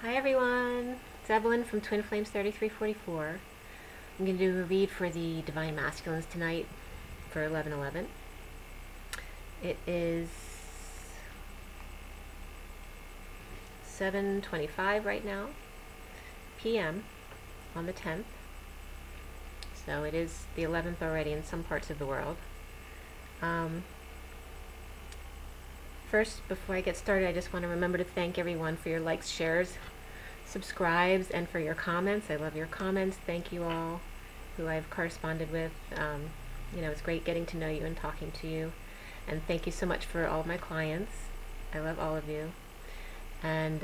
Hi everyone, it's Evelyn from Twin Flames 3344. I'm going to do a read for the Divine Masculines tonight for 11/11. It is 7:25 right now, p.m. on the 10th. So it is the 11th already in some parts of the world. First, before I get started, I just want to remember to thank everyone for your likes, shares, subscribes, and for your comments. I love your comments. Thank you all who I've corresponded with. It's great getting to know you and talking to you. And thank you so much for all of my clients. I love all of you. And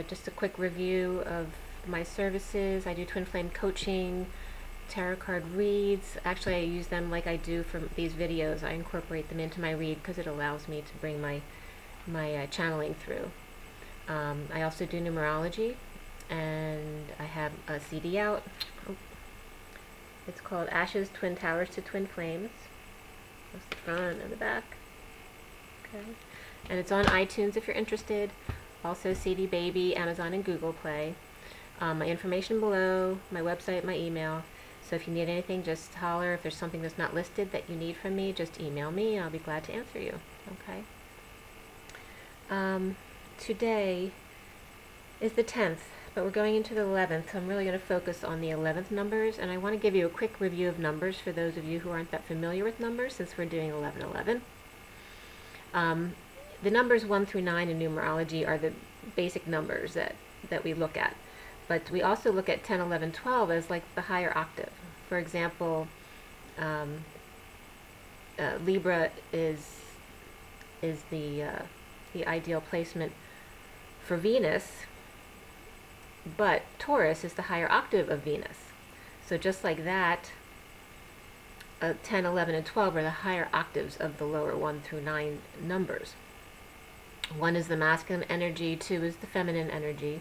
just a quick review of my services. I do twin flame coaching, tarot card reads. Actually, I use them like I do for these videos. I incorporate them into my read because it allows me to bring my channeling through. I also do numerology, and I have a CD out. It's called Ashes, Twin Towers to Twin Flames. That's the front and the back. Okay. And it's on iTunes if you're interested. Also CD Baby, Amazon, and Google Play. My information below, my website, my email. So if you need anything, just holler. If there's something that's not listed that you need from me, just email me. I'll be glad to answer you. Okay. Today is the 10th, but we're going into the 11th, so I'm really going to focus on the 11th numbers, and I want to give you a quick review of numbers for those of you who aren't that familiar with numbers, since we're doing 11/11. The numbers 1 through 9 in numerology are the basic numbers that we look at, but we also look at 10, 11, 12 as like the higher octave. For example, Libra is the ideal placement for Venus, but Taurus is the higher octave of Venus. So just like that, 10, 11, and 12 are the higher octaves of the lower 1 through 9 numbers. 1 is the masculine energy, 2 is the feminine energy,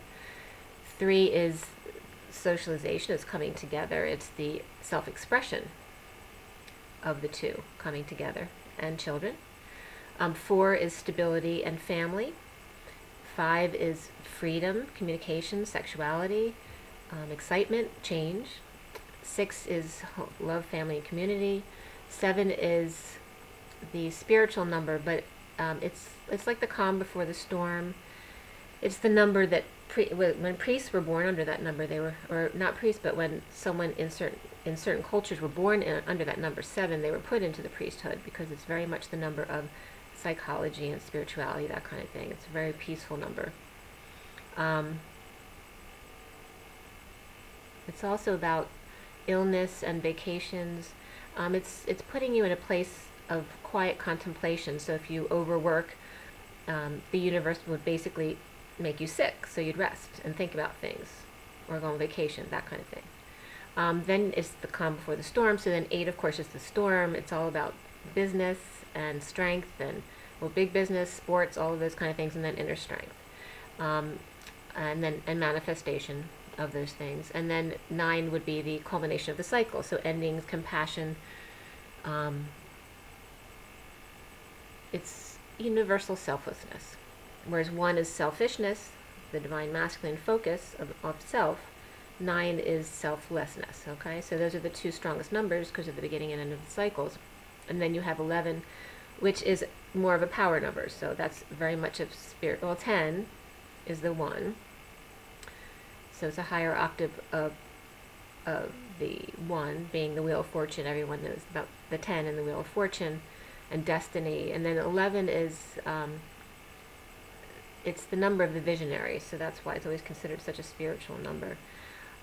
3 is socialization, it's coming together, it's the self-expression of the two coming together, and children. 4 is stability and family. 5 is freedom, communication, sexuality, excitement, change. 6 is love, family, and community. 7 is the spiritual number, but it's like the calm before the storm. It's the number that when priests were born under that number, they were, or not priests, but when someone in certain cultures were born under that number 7, they were put into the priesthood, because it's very much the number of psychology and spirituality, that kind of thing. It's a very peaceful number. It's also about illness and vacations. It's putting you in a place of quiet contemplation. So if you overwork, the universe would basically make you sick, so you'd rest and think about things, or go on vacation, that kind of thing. Then it's the calm before the storm. So then 8, of course, is the storm. It's all about business and strength, and big business, sports, all of those kind of things, and then inner strength, and manifestation of those things. And then 9 would be the culmination of the cycle, so endings, compassion. It's universal selflessness, whereas 1 is selfishness, the divine masculine focus of self. 9 is selflessness. Okay, so those are the two strongest numbers because of the beginning and end of the cycles. And then you have 11, which is more of a power number, so that's very much of spirit. Well, 10 is the 1, so it's a higher octave of the 1, being the Wheel of Fortune. Everyone knows about the 10 and the Wheel of Fortune and destiny. And then 11 is it's the number of the visionary, so that's why it's always considered such a spiritual number.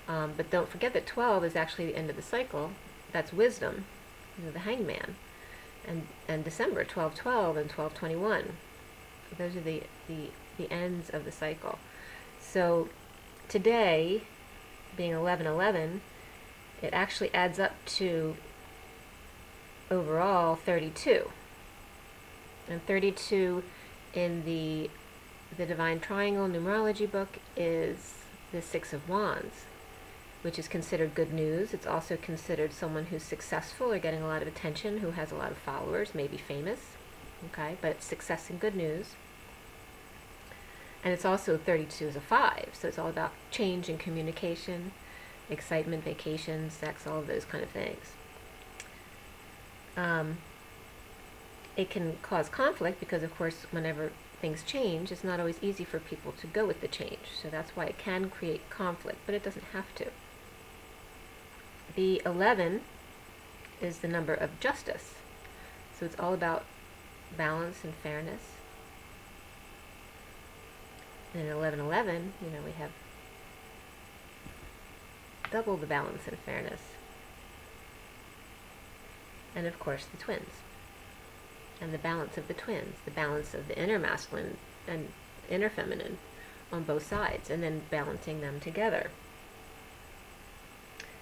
But don't forget that 12 is actually the end of the cycle. That's wisdom, the hangman. And December 12/12 and 12/21. Those are the ends of the cycle. So today, being 11/11, it actually adds up to overall 32. And 32 in the Divine Triangle numerology book is the 6 of Wands, which is considered good news. It's also considered someone who's successful or getting a lot of attention, who has a lot of followers, maybe famous. Okay, but it's success and good news. And it's also 32 is a 5, so it's all about change and communication, excitement, vacation, sex, all of those kind of things. It can cause conflict because, of course, whenever things change, it's not always easy for people to go with the change. So that's why it can create conflict, but it doesn't have to. The 11 is the number of justice. So it's all about balance and fairness. And in 1111, you know, we have double the balance and fairness. And of course the twins. And the balance of the twins, the balance of the inner masculine and inner feminine on both sides, and then balancing them together.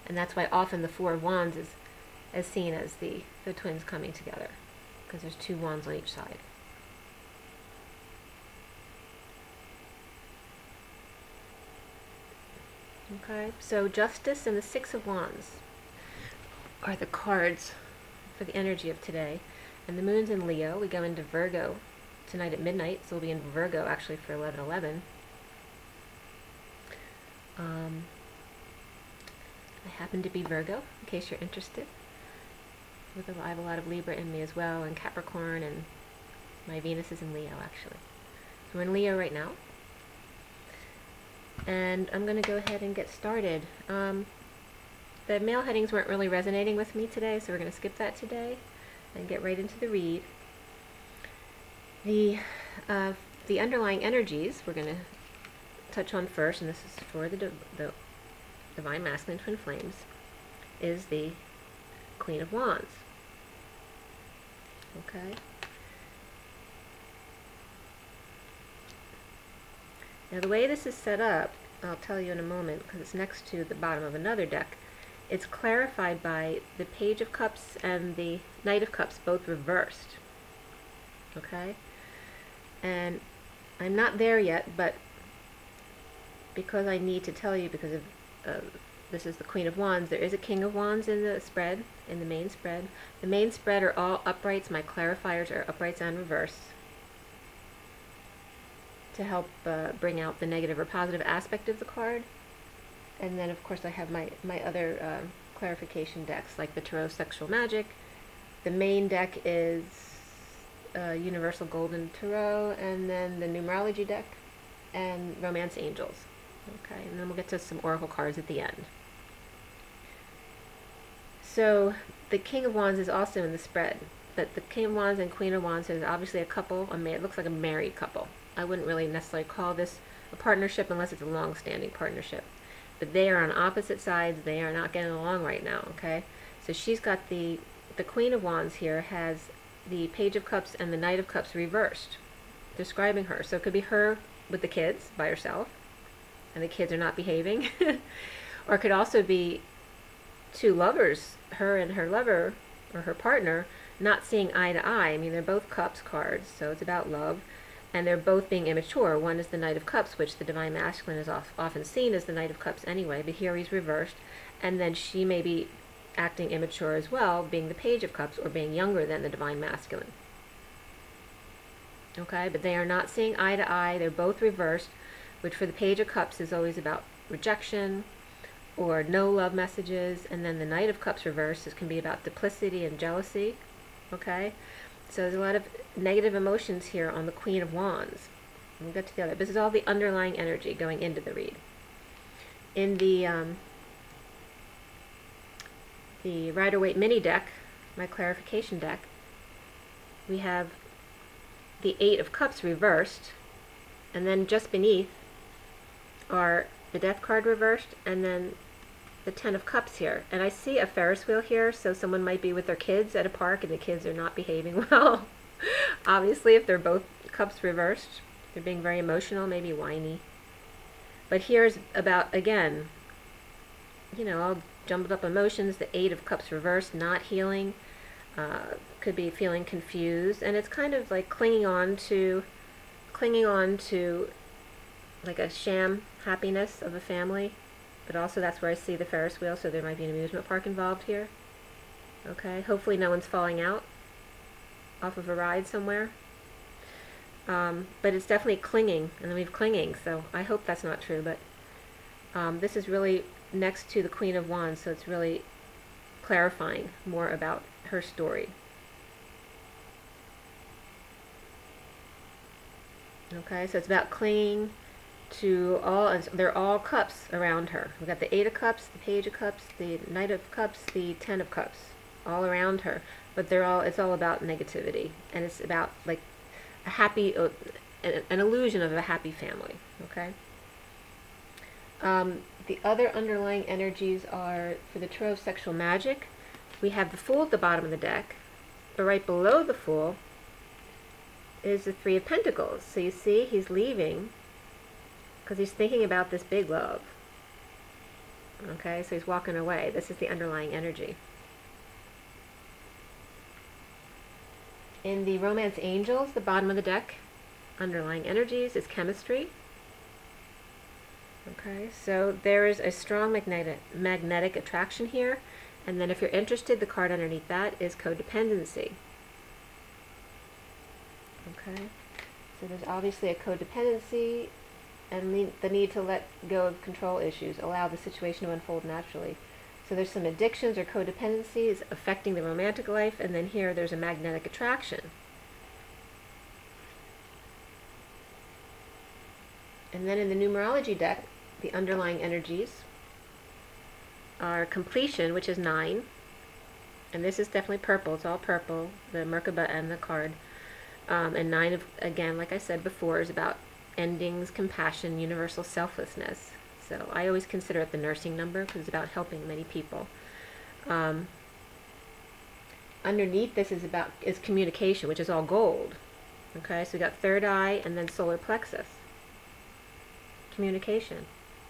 And that's why often the Four of Wands is seen as the twins coming together, because there's 2 wands on each side. Okay, so Justice and the 6 of Wands are the cards for the energy of today. And the moon's in Leo. We go into Virgo tonight at midnight, so we'll be in Virgo actually for 11/11. I happen to be Virgo, in case you're interested. I have a lot of Libra in me as well, and Capricorn, and my Venus is in Leo actually. So we're in Leo right now. And I'm going to go ahead and get started. The male headings weren't really resonating with me today, so we're going to skip that today and get right into the read. The underlying energies we're going to touch on first, and this is for the Divine Masculine Twin Flames, is the Queen of Wands. Okay. Now the way this is set up, I'll tell you in a moment, because it's next to the bottom of another deck. It's clarified by the Page of Cups and the Knight of Cups both reversed. Okay? And I'm not there yet, but because I need to tell you, because of this is the Queen of Wands, there is a King of Wands in the spread, in the main spread. The main spread are all uprights. My clarifiers are uprights and reverse, to help bring out the negative or positive aspect of the card. And then of course I have my other clarification decks, like the Tarot Sexual Magic. The main deck is Universal Golden Tarot, and then the Numerology deck and Romance Angels. Okay, and then we'll get to some Oracle cards at the end. So the King of Wands is also in the spread, but the King of Wands and Queen of Wands is obviously a couple. It looks like a married couple. I wouldn't really necessarily call this a partnership unless it's a long-standing partnership. But they are on opposite sides. They are not getting along right now, okay? So she's got the Queen of Wands here has the Page of Cups and the Knight of Cups reversed, describing her. So it could be her with the kids by herself, and the kids are not behaving. Or it could also be 2 lovers, her and her lover, or her partner, not seeing eye to eye. I mean, they're both Cups cards, so it's about love. And they're both being immature. One is the Knight of Cups, which the Divine Masculine is often seen as the Knight of Cups anyway, but here he's reversed. And then she may be acting immature as well, being the Page of Cups, or being younger than the Divine Masculine. Okay, but they are not seeing eye to eye. They're both reversed, which for the Page of Cups is always about rejection or no love messages. And then the Knight of Cups reversed can be about duplicity and jealousy. Okay? So there's a lot of negative emotions here on the Queen of Wands. We'll get to the other. This is all the underlying energy going into the read. In the Rider-Waite mini deck, my clarification deck, we have the 8 of Cups reversed, and then just beneath are the Death card reversed, and then the 10 of Cups here. And I see a Ferris wheel here, so someone might be with their kids at a park and the kids are not behaving well. Obviously, if they're both Cups reversed, they're being very emotional, maybe whiny. But here's about, again, you know, all jumbled up emotions. The 8 of Cups reversed, not healing, could be feeling confused, and it's kind of like clinging on to like a sham happiness of a family. But also that's where I see the Ferris wheel, so there might be an amusement park involved here. Okay, hopefully no one's falling out off of a ride somewhere. but it's definitely clinging, and then we have clinging, so I hope that's not true, but this is really next to the Queen of Wands, so it's really clarifying more about her story. Okay, so it's about clinging to all, they're all cups around her. We've got the Eight of Cups, the Page of Cups, the Knight of Cups, the Ten of Cups, all around her. But it's all about negativity, and it's about like a happy, an illusion of a happy family. Okay. The other underlying energies are, for the Tarot of Sexual Magic, we have the Fool at the bottom of the deck, but right below the Fool is the Three of Pentacles. So you see, he's leaving because he's thinking about this big love. Okay, so he's walking away. This is the underlying energy. In the Romance Angels, the bottom of the deck, underlying energies is chemistry. Okay, so there is a strong magnetic attraction here. And then if you're interested, the card underneath that is codependency. Okay, so there's obviously a codependency and the need to let go of control issues, allow the situation to unfold naturally. So there's some addictions or codependencies affecting the romantic life, and then here there's a magnetic attraction. And then in the numerology deck, the underlying energies are completion, which is 9. And this is definitely purple. It's all purple, the Merkaba and the card. And 9, again, like I said before, is about endings, compassion, universal selflessness. So I always consider it the nursing number because it's about helping many people. Underneath this is communication, which is all gold. Okay, so we got third eye and then solar plexus. Communication.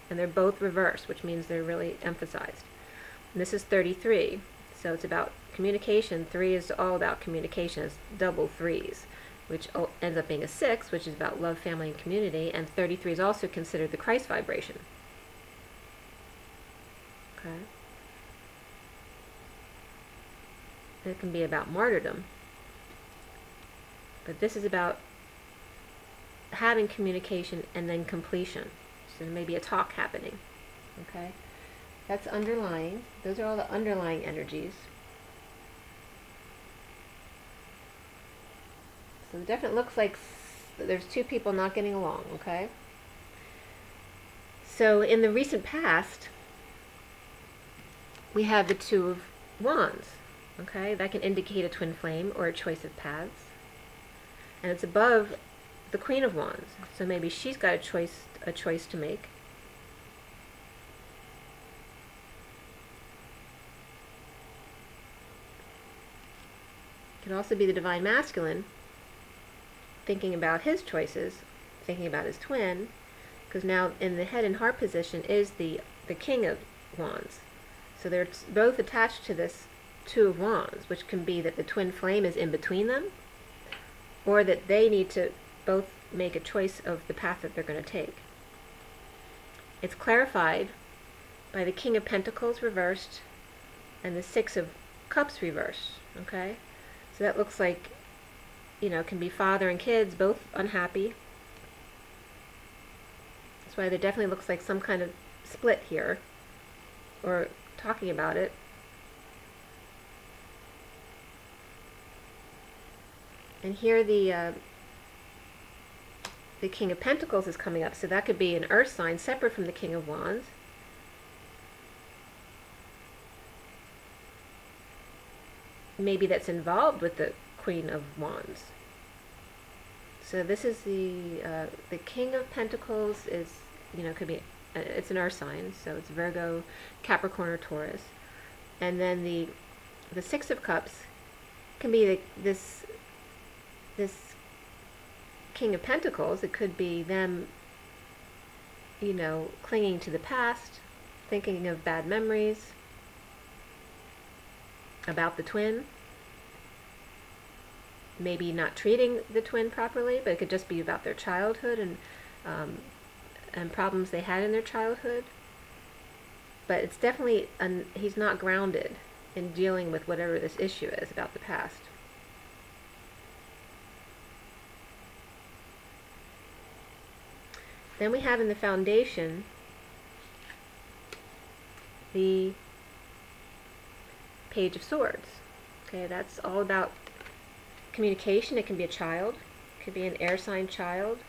And they're both reversed, which means they're really emphasized. And this is 33. So it's about communication. 3 is all about communication. It's double 3s, which ends up being a 6, which is about love, family, and community. And 33 is also considered the Christ vibration. Okay. It can be about martyrdom. But this is about having communication and then completion. So there may be a talk happening. Okay. That's underlying. Those are all the underlying energies. So it definitely looks like there's two people not getting along, okay? So in the recent past, we have the Two of Wands, okay? That can indicate a twin flame or a choice of paths. And it's above the Queen of Wands, so maybe she's got a choice to make. It could also be the Divine Masculine thinking about his choices, thinking about his twin, because now in the head and heart position is the King of Wands. So they're both attached to this Two of Wands, which can be that the twin flame is in between them, or that they need to both make a choice of the path that they're going to take. It's clarified by the King of Pentacles reversed and the Six of Cups reversed, okay? So that looks like, you know, can be father and kids, both unhappy. That's why there definitely looks like some kind of split here, or talking about it. And here the King of Pentacles is coming up, so that could be an earth sign separate from the King of Wands. Maybe that's involved with the Queen of Wands. So this is the King of Pentacles is, you know, could be, it's an earth sign, so it's Virgo, Capricorn, or Taurus. And then the Six of Cups can be this King of Pentacles. It could be them, you know, clinging to the past, thinking of bad memories about the twin, maybe not treating the twin properly, but it could just be about their childhood and problems they had in their childhood. But it's definitely, he's not grounded in dealing with whatever this issue is about the past. Then we have in the foundation the Page of Swords. Okay, that's all about communication. It can be a child, it could be an air sign child.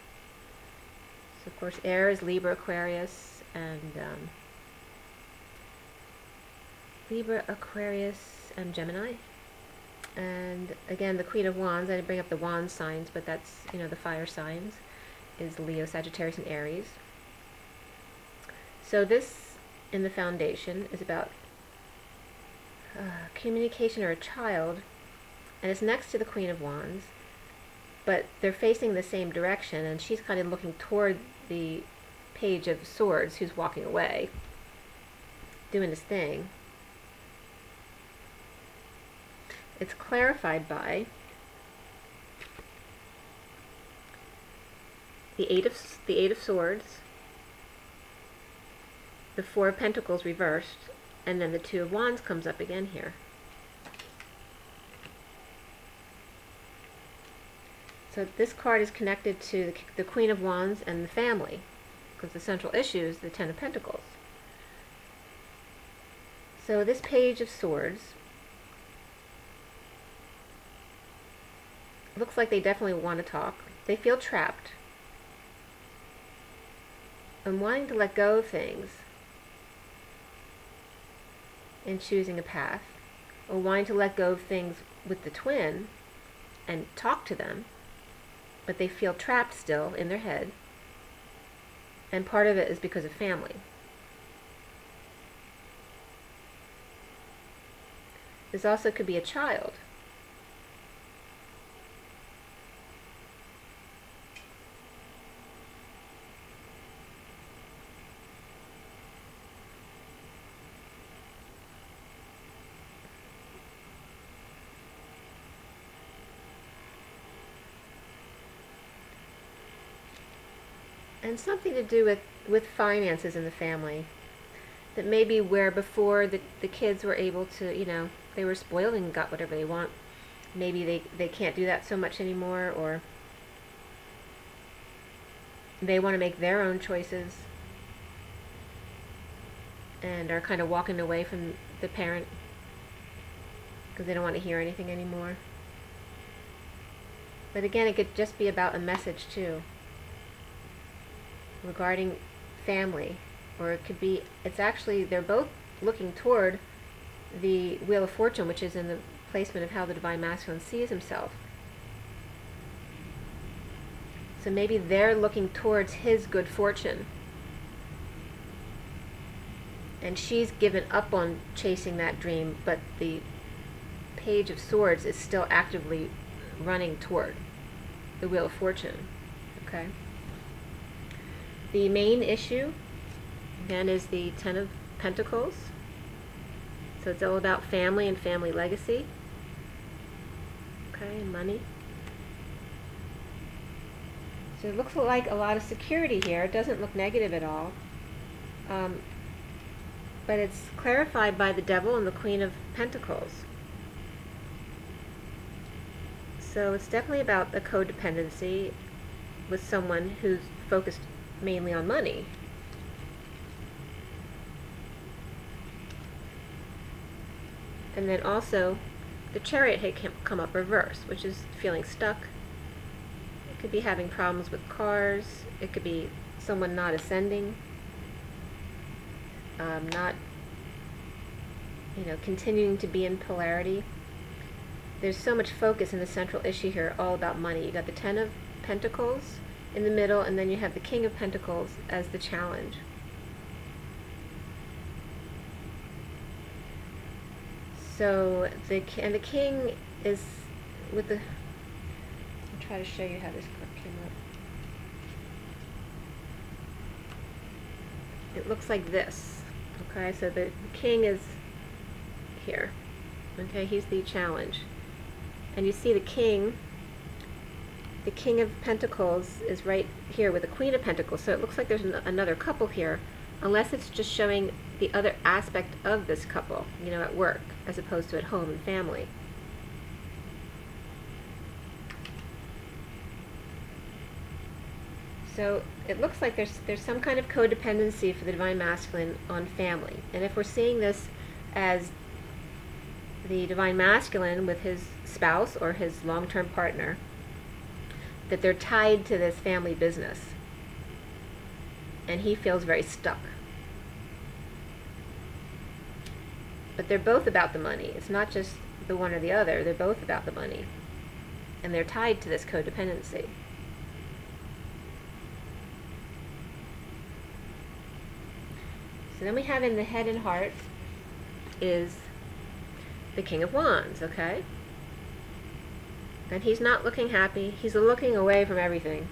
So of course air is Libra, Aquarius, and Gemini. And again, the Queen of Wands, I didn't bring up the wand signs, but that's, you know, the fire signs, is Leo, Sagittarius, and Aries. So this, in the foundation, is about communication or a child, and it's next to the Queen of Wands, but they're facing the same direction, and she's kind of looking toward the Page of Swords, who's walking away, doing his thing. It's clarified by the Eight of Swords, the Four of Pentacles reversed, and then the Two of Wands comes up again here. So this card is connected to the Queen of Wands and the family, because the central issue is the Ten of Pentacles. So this Page of Swords looks like they definitely want to talk. They feel trapped and wanting to let go of things and choosing a path, or wanting to let go of things with the twin and talk to them, but they feel trapped still in their head, and part of it is because of family. This also could be a child. And something to do with finances in the family. That maybe where before the kids were able to, you know, they were spoiled and got whatever they want. Maybe they can't do that so much anymore, or they want to make their own choices and are kind of walking away from the parent because they don't want to hear anything anymore. But again, it could just be about a message too, regarding family, or it could be, it's actually, they're both looking toward the Wheel of Fortune, which is in the placement of how the Divine Masculine sees himself. So maybe they're looking towards his good fortune, and she's given up on chasing that dream, but the Page of Swords is still actively running toward the Wheel of Fortune. Okay. The main issue, again, is the Ten of Pentacles. So it's all about family and family legacy. Okay, and money. So it looks like a lot of security here. It doesn't look negative at all. But it's clarified by the Devil and the Queen of Pentacles. So it's definitely about a codependency with someone who's focused mainly on money. And then also the Chariot had come up reversed, which is feeling stuck. It could be having problems with cars. It could be someone not ascending, not, you know, continuing to be in polarity. There's so much focus in the central issue here, all about money. You got the Ten of Pentacles in the middle, and then you have the King of Pentacles as the challenge. So the King is with the, I'll try to show you how this card came up. It looks like this. Okay, so the King is here. Okay, he's the challenge. And you see the King of Pentacles is right here with the Queen of Pentacles. So it looks like there's another couple here, unless it's just showing the other aspect of this couple, you know, at work, as opposed to at home and family. So So it looks like there's some kind of codependency for the Divine Masculine on family. And if we're seeing this as the Divine Masculine with his spouse or his long-term partner, that they're tied to this family business. And he feels very stuck. But they're both about the money. It's not just the one or the other. They're both about the money. And they're tied to this codependency. So then we have in the head and heart is the King of Wands, okay? And he's not looking happy. He's looking away from everything.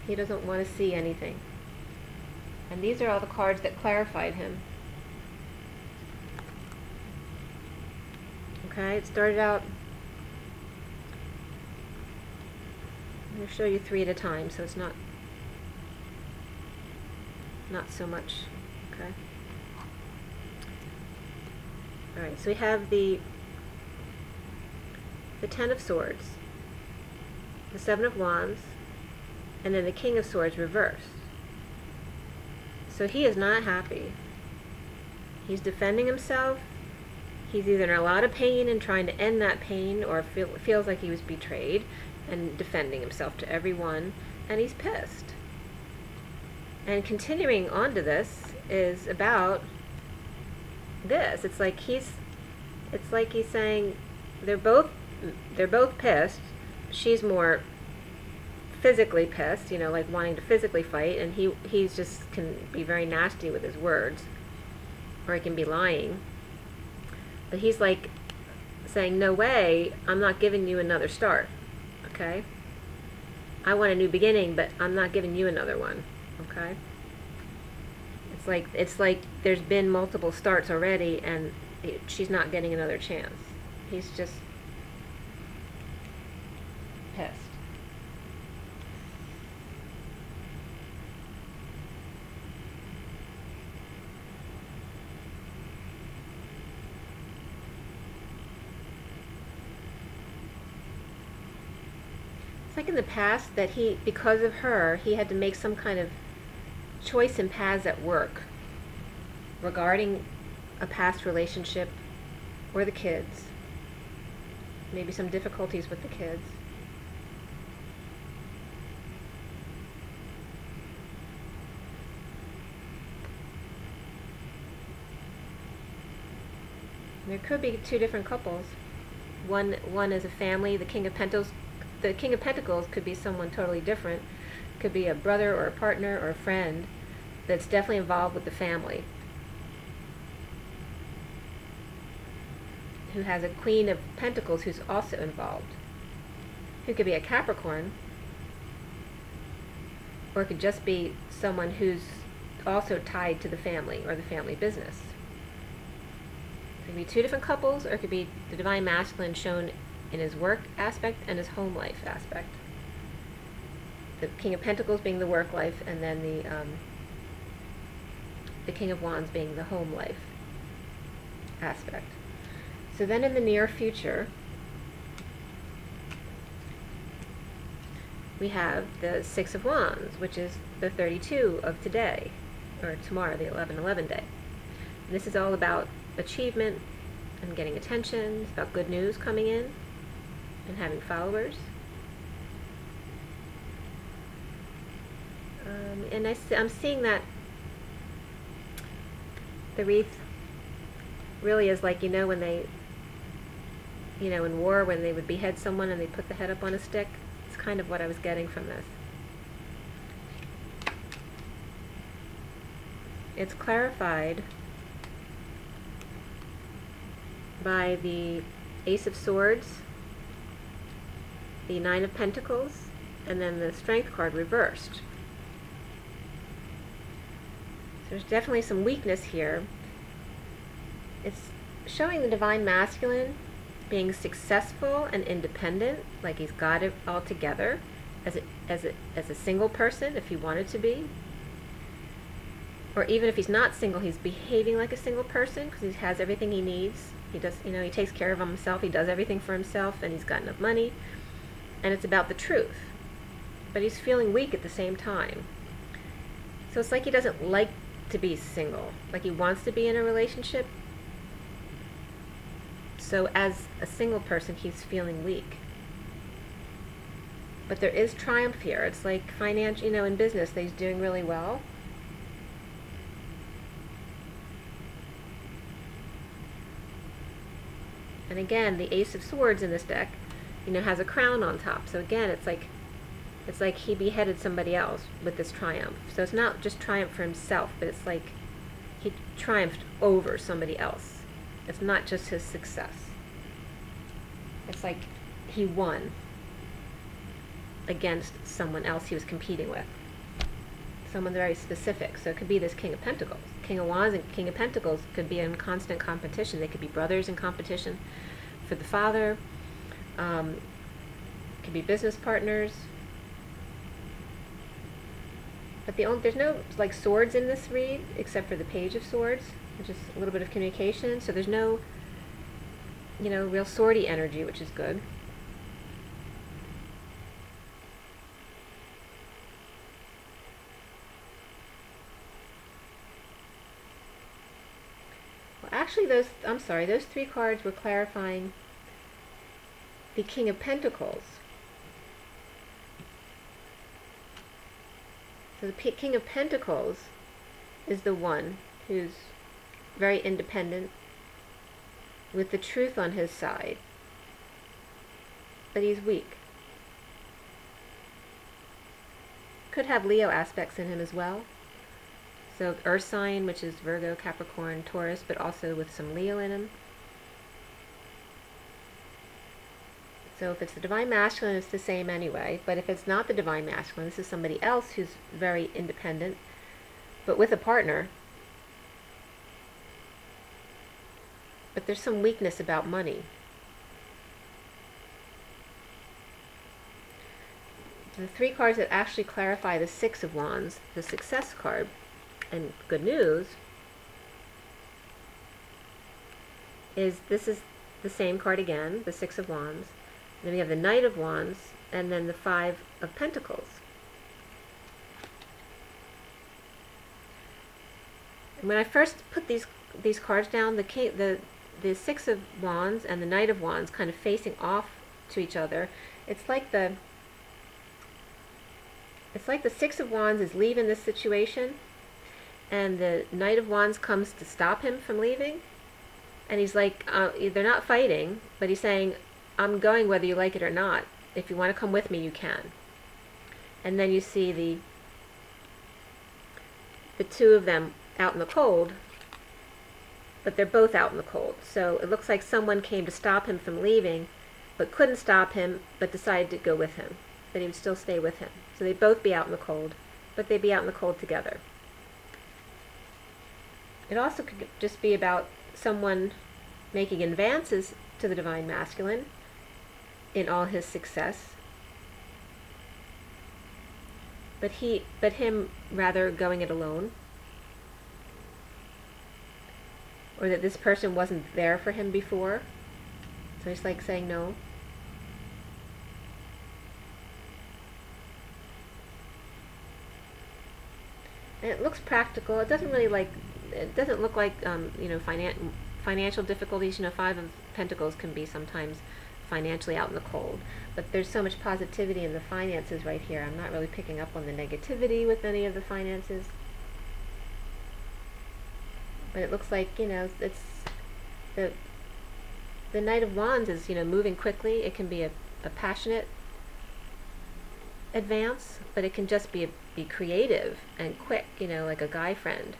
He doesn't want to see anything. And these are all the cards that clarified him. Okay, it started out, I'm going to show you 3 at a time, so it's not so much, okay? Alright, so we have the Ten of Swords, the Seven of Wands, and then the King of Swords reversed. So he is not happy. He's defending himself. He's either in a lot of pain and trying to end that pain, or feels like he was betrayed and defending himself to everyone, and he's pissed. And continuing on to this is about this. It's like he's saying they're both pissed. She's more physically pissed, you know, like wanting to physically fight, and he's just can be very nasty with his words, or he can be lying. But he's like saying, no way, I'm not giving you another start, okay? I want a new beginning, but I'm not giving you another one, okay? It's like there's been multiple starts already, and she's not getting another chance. He's just pissed. It's like in the past that because of her, he had to make some kind of choice in paths at work regarding a past relationship or the kids. Maybe some difficulties with the kids. There could be 2 different couples. One is a family. The King of Pentacles could be someone totally different. Could be a brother or a partner or a friend that's definitely involved with the family, who has a Queen of Pentacles who's also involved, who could be a Capricorn, or it could just be someone who's also tied to the family or the family business. It could be 2 different couples, or it could be the Divine Masculine shown in his work aspect and his home life aspect. The King of Pentacles being the work life, and then the King of Wands being the home life aspect. So then in the near future, we have the 6 of Wands, which is the 32 of today, or tomorrow, the 11/11 day. And this is all about achievement and getting attention. It's about good news coming in and having followers. And I'm seeing that the wreath really is like, you know, when they, you know, in war, when they would behead someone and they put the head up on a stick. It's kind of what I was getting from this. It's clarified by the Ace of Swords, the 9 of Pentacles, and then the Strength card reversed. So there's definitely some weakness here. It's showing the Divine Masculine being successful and independent, like he's got it all together as a single person if he wanted to be. Or even if he's not single, he's behaving like a single person because he has everything he needs. He does, you know, he takes care of himself, he does everything for himself, and he's got enough money. And it's about the truth. But he's feeling weak at the same time. So it's like he doesn't like to be single, like he wants to be in a relationship. So as a single person, he's feeling weak. But there is triumph here. It's like financial, in business, that he's doing really well. And again, the Ace of Swords in this deck, has a crown on top. So again, it's like he beheaded somebody else with this triumph. So it's not just triumph for himself, but it's like he triumphed over somebody else. It's not just his success. It's like he won against someone else he was competing with. Someone very specific. So it could be this King of Pentacles. King of Wands and King of Pentacles could be in constant competition. They could be brothers in competition for the father. Could be business partners. But there's no like swords in this read, except for the Page of Swords, which is a little bit of communication. So there's no, real swordy energy, which is good. Well, actually, those 3 cards were clarifying the King of Pentacles. So the King of Pentacles is the one who's very independent, with the truth on his side, but he's weak. Could have Leo aspects in him as well. So Earth sign, which is Virgo, Capricorn, Taurus, but also with some Leo in him. So if it's the Divine Masculine, it's the same anyway. But if it's not the Divine Masculine, this is somebody else who's very independent, but with a partner. But there's some weakness about money. The 3 cards that actually clarify the 6 of Wands, the Success card, and good news, this is the same card again, the 6 of Wands. Then we have the Knight of Wands, and then the 5 of Pentacles. And when I first put these cards down, the 6 of Wands and the Knight of Wands kind of facing off to each other, it's like the 6 of Wands is leaving this situation, and the Knight of Wands comes to stop him from leaving, and he's like, they're not fighting, but he's saying, I'm going whether you like it or not. If you want to come with me, you can. And then you see the 2 of them out in the cold, but they're both out in the cold. So it looks like someone came to stop him from leaving, but couldn't stop him, but decided to go with him, that he would still stay with him. So they'd both be out in the cold, but they'd be out in the cold together. It also could just be about someone making advances to the Divine Masculine in all his success, but him rather going it alone, or that this person wasn't there for him before, so he's like saying no. And it looks practical. It doesn't really look like financial difficulties. 5 of Pentacles can be sometimes financially out in the cold, but there's so much positivity in the finances right here. I'm not really picking up on the negativity with any of the finances, but it looks like it's the Knight of Wands is moving quickly. It can be a passionate advance, but it can just be creative and quick, like a guy friend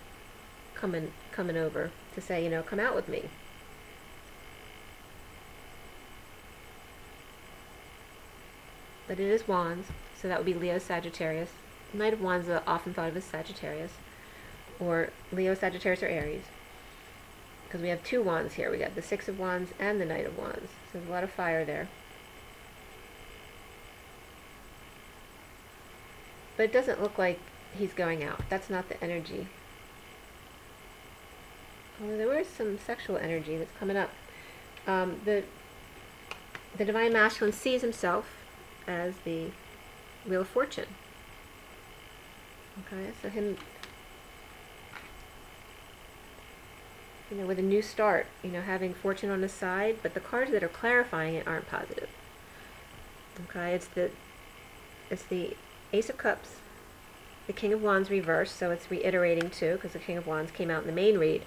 coming over to say, come out with me. But it is Wands, so that would be Leo, Sagittarius. Knight of Wands are often thought of as Sagittarius, or Leo, Sagittarius, or Aries, because we have 2 Wands here. We got the 6 of Wands and the Knight of Wands, so there's a lot of fire there. But it doesn't look like he's going out. That's not the energy. Although there was some sexual energy that's coming up. The Divine Masculine sees himself as the Wheel of Fortune. Okay, so him with a new start, having fortune on his side, but the cards that are clarifying it aren't positive. Okay, it's the Ace of Cups, the King of Wands reversed, so it's reiterating too, because the King of Wands came out in the main read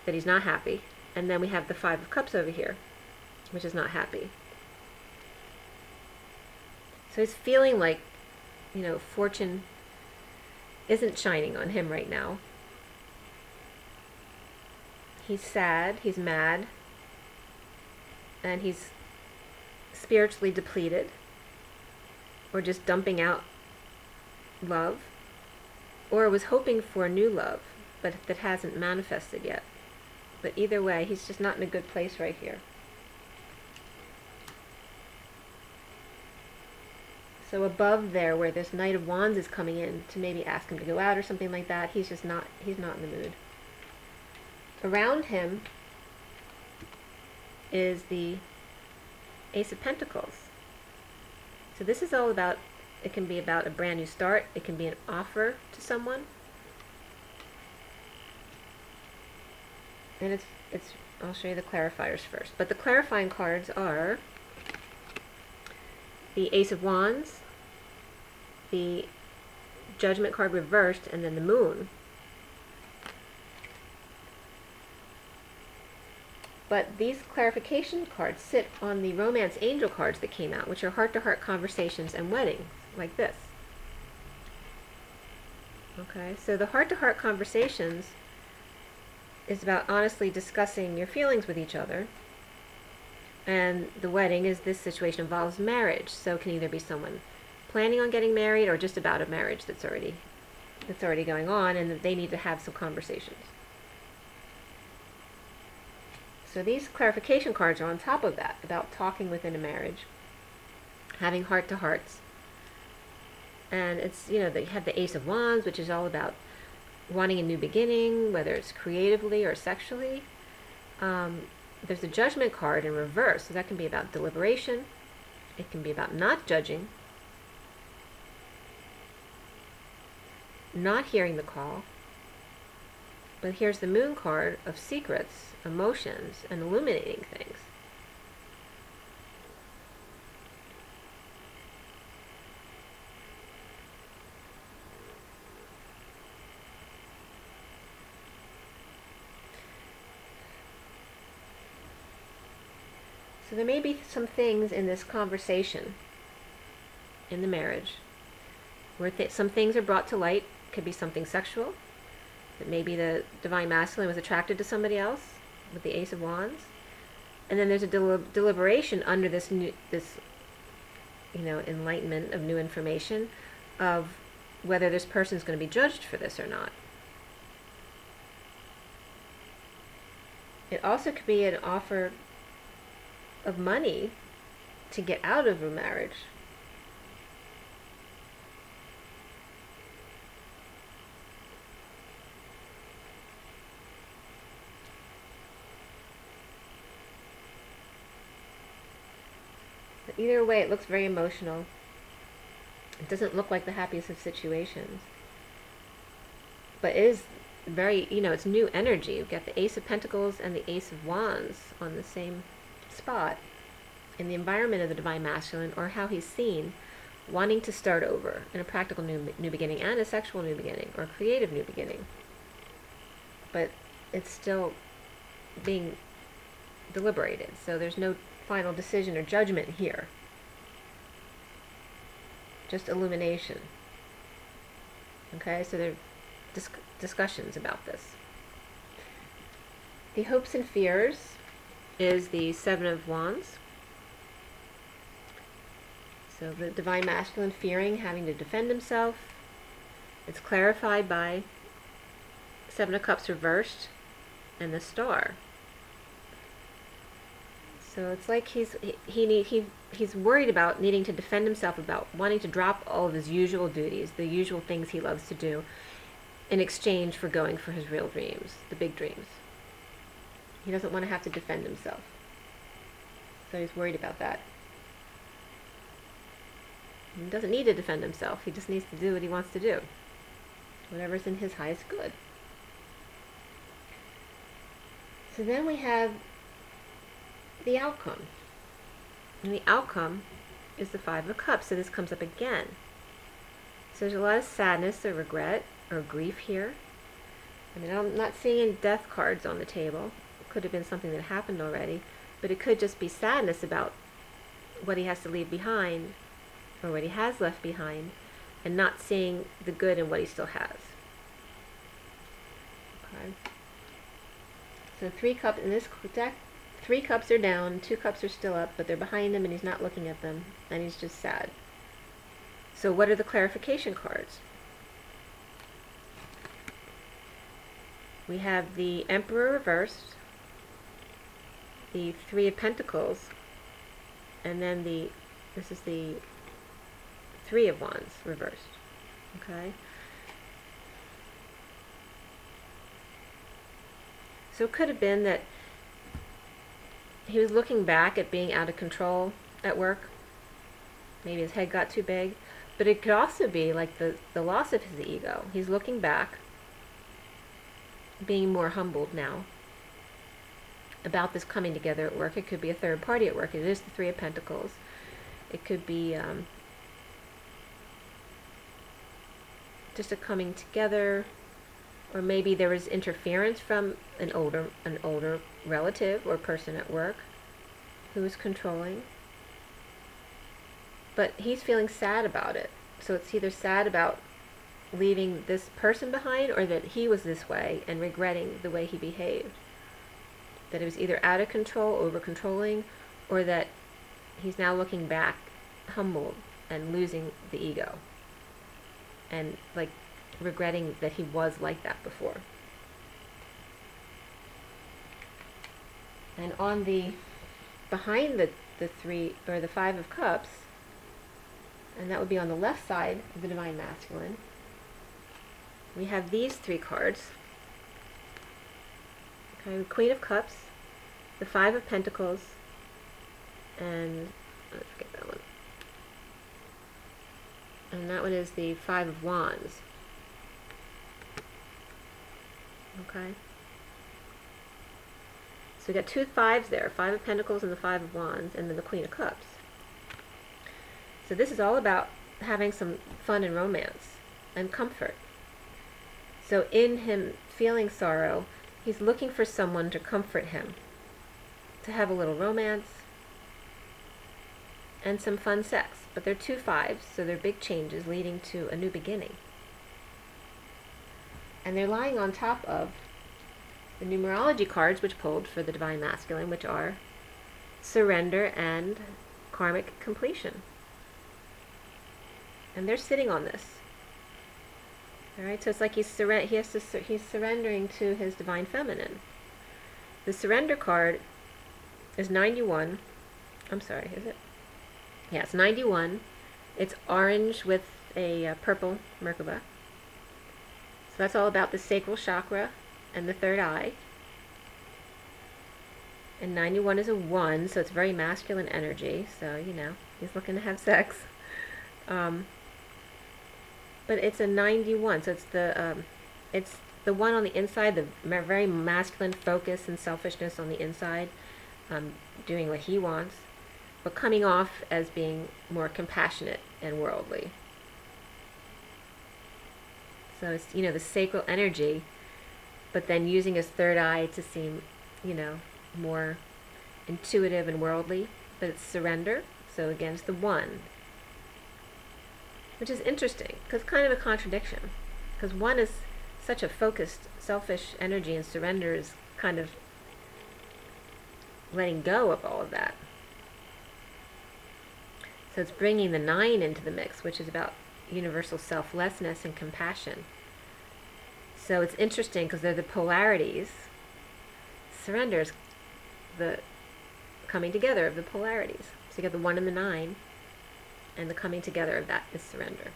that he's not happy. And then we have the Five of Cups over here, which is not happy. So he's feeling like, fortune isn't shining on him right now. He's sad, he's mad, and he's spiritually depleted, or just dumping out love, or was hoping for new love, but that hasn't manifested yet. But either way, he's just not in a good place right here. So above there, where this Knight of Wands is coming in to maybe ask him to go out or something like that, he's not in the mood. Around him is the Ace of Pentacles. So this is all about, it can be about a brand new start, it can be an offer to someone. And I'll show you the clarifiers first. But the clarifying cards are the Ace of Wands, the Judgment card reversed, and then the Moon. But these clarification cards sit on the Romance Angel cards that came out, which are heart-to-heart conversations and weddings, like this. Okay, so the heart-to-heart conversations is about honestly discussing your feelings with each other. And the wedding is, this situation involves marriage, so it can either be someone planning on getting married or just about a marriage that's already going on, and that they need to have some conversations. So these clarification cards are on top of that, about talking within a marriage, having heart-to-hearts. And it's, they have the Ace of Wands, which is all about wanting a new beginning, whether it's creatively or sexually. There's a Judgment card in reverse, so that can be about deliberation. It can be about not judging, not hearing the call. But here's the Moon card of secrets, emotions, and illuminating things. So there may be some things in this conversation, in the marriage, where some things are brought to light. It could be something sexual, that maybe the Divine Masculine was attracted to somebody else with the Ace of Wands. And then there's a deliberation under this enlightenment of new information of whether this person is going to be judged for this or not. It also could be an offer of money to get out of a marriage. But either way, it looks very emotional. It doesn't look like the happiest of situations. But it is very, it's new energy. You've got the Ace of Pentacles and the Ace of Wands on the same spot in the environment of the Divine Masculine, or how he's seen, wanting to start over in a practical new beginning and a sexual new beginning or a creative new beginning. But it's still being deliberated, so there's no final decision or judgment here. Just illumination. Okay, so there are discussions about this. The hopes and fears is the Seven of Wands. So the Divine Masculine fearing, having to defend himself. It's clarified by Seven of Cups reversed and the Star. So it's like he's worried about needing to defend himself, about wanting to drop all of his usual duties, the usual things he loves to do, in exchange for going for his real dreams, the big dreams. He doesn't want to have to defend himself. So he's worried about that. He doesn't need to defend himself. He just needs to do what he wants to do. Whatever's in his highest good. So then we have the outcome. And the outcome is the Five of Cups. So this comes up again. So there's a lot of sadness or regret or grief here. I mean, I'm not seeing any death cards on the table. It could have been something that happened already, but it could just be sadness about what he has to leave behind, or what he has left behind, and not seeing the good in what he still has. Okay. So 3 cups in this deck, 3 cups are down, 2 cups are still up, but they're behind him and he's not looking at them, and he's just sad. So what are the clarification cards? We have the Emperor reversed, the 3 of Pentacles, and then this is the 3 of Wands reversed. Okay? So it could have been that he was looking back at being out of control at work. Maybe his head got too big. But it could also be like the loss of his ego. He's looking back, being more humbled now about this coming together at work. It could be a third party at work. It is the 3 of Pentacles. It could be just a coming together, or maybe there was interference from an older relative or person at work who was controlling. But he's feeling sad about it. So it's either sad about leaving this person behind, or that he was this way and regretting the way he behaved. That it was either out of control, over-controlling, or that he's now looking back, humbled, and losing the ego. And like regretting that he was like that before. And on the, behind the 3, or the 5 of Cups, and that would be on the left side of the Divine Masculine, we have these 3 cards. Okay, the Queen of Cups, the 5 of Pentacles, and I forget that one. And that one is the 5 of Wands. Okay. So we got 2 5s there, 5 of Pentacles and the 5 of Wands, and then the Queen of Cups. So this is all about having some fun and romance and comfort. So in him feeling sorrow, he's looking for someone to comfort him, to have a little romance and some fun sex. But they're 2 5s, so they're big changes leading to a new beginning. And they're lying on top of the numerology cards which pulled for the Divine Masculine, which are surrender and karmic completion. And they're sitting on this. Alright, so it's like he's surrendering to his Divine Feminine. The surrender card is 91. I'm sorry, is it? Yeah, it's 91. It's orange with a purple Merkaba. So that's all about the sacral chakra and the third eye. And 91 is a 1, so it's very masculine energy. So, you know, he's looking to have sex. But it's a 91, so it's the one on the inside, the very masculine focus and selfishness on the inside, doing what he wants, but coming off as being more compassionate and worldly. So it's, you know, the sacral energy, but then using his third eye to seem, you know, more intuitive and worldly. But it's surrender, so again it's the 1. Which is interesting, because kind of a contradiction. Because 1 is such a focused, selfish energy, and surrender is kind of letting go of all of that. So it's bringing the 9 into the mix, which is about universal selflessness and compassion. So it's interesting because they're the polarities. Surrender is the coming together of the polarities. So you got the 1 and the 9. And the coming together of that is surrender.